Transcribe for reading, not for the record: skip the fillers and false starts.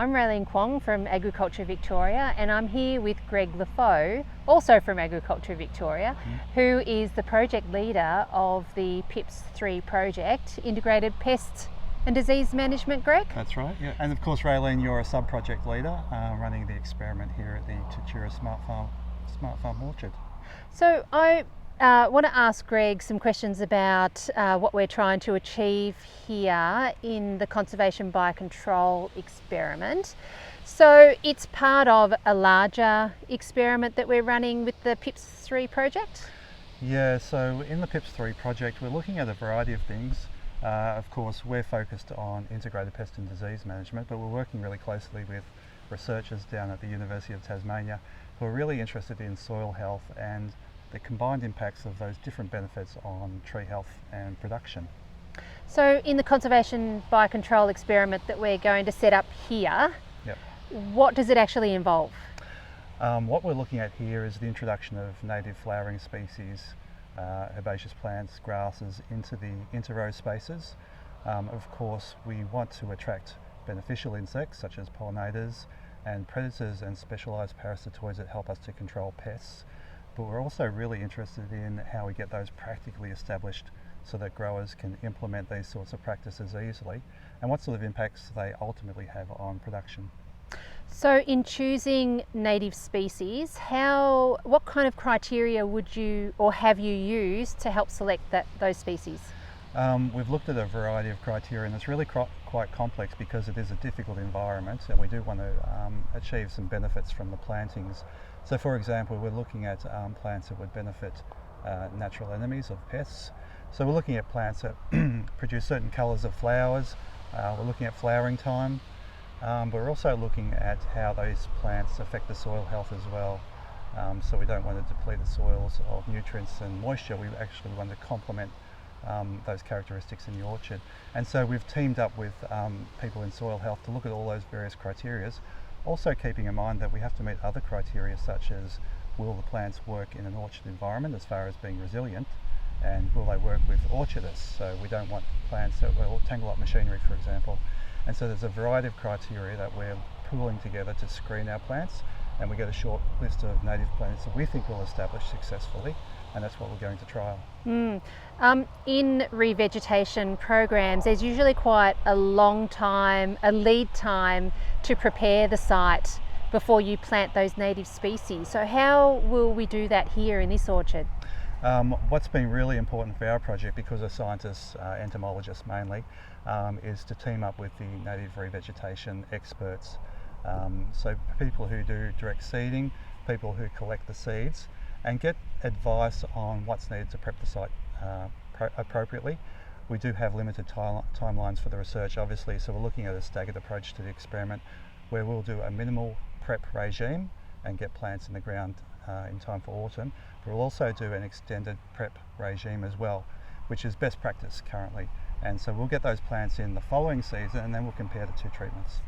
I'm Raelene Kwong from Agriculture Victoria, and I'm here with Greg Lefoe, also from Agriculture Victoria, who is the project leader of the Pests 3 project, Integrated Pests and Disease Management. Greg? That's right, yeah. And of course, Raelene, you're a sub-project leader running the experiment here at the Tatura Smart Farm Orchard. So I want to ask Greg some questions about what we're trying to achieve here in the conservation biocontrol experiment. So it's part of a larger experiment that we're running with the Pests 3 project? Yeah, so in the Pests 3 project, we're looking at a variety of things. Of course, we're focused on integrated pest and disease management, but we're working really closely with researchers down at the University of Tasmania who are really interested in soil health and the combined impacts of those different benefits on tree health and production. So in the conservation biocontrol experiment that we're going to set up here, Yep. What does it actually involve? What we're looking at here is the introduction of native flowering species, herbaceous plants, grasses into the interrow spaces. Of course, we want to attract beneficial insects such as pollinators and predators and specialised parasitoids that help us to control pests. But we're also really interested in how we get those practically established so that growers can implement these sorts of practices easily and what sort of impacts they ultimately have on production. So in choosing native species, what kind of criteria would you or have you used to help select those species? We've looked at a variety of criteria, and it's really quite complex because it is a difficult environment and we do want to achieve some benefits from the plantings. So for example, we're looking at plants that would benefit natural enemies of pests. So we're looking at plants that produce certain colours of flowers, we're looking at flowering time, but we're also looking at how those plants affect the soil health as well. So we don't want to deplete the soils of nutrients and moisture, we actually want to complement those characteristics in the orchard. And so we've teamed up with people in soil health to look at all those various criteria, also keeping in mind that we have to meet other criteria such as will the plants work in an orchard environment as far as being resilient, and will they work with orchardists, so we don't want plants that will tangle up machinery, for example. And so there's a variety of criteria that we're pooling together to screen our plants, and we get a short list of native plants that we think will establish successfully, and that's what we're going to trial. In revegetation programs, there's usually quite a lead time to prepare the site before you plant those native species. So how will we do that here in this orchard? What's been really important for our project, because we're scientists, entomologists mainly, is to team up with the native revegetation experts. So people who do direct seeding, people who collect the seeds, and get advice on what's needed to prep the site appropriately. We do have limited timelines for the research, obviously, so we're looking at a staggered approach to the experiment where we'll do a minimal prep regime and get plants in the ground in time for autumn, but we'll also do an extended prep regime as well, which is best practice currently. And so we'll get those plants in the following season and then we'll compare the two treatments.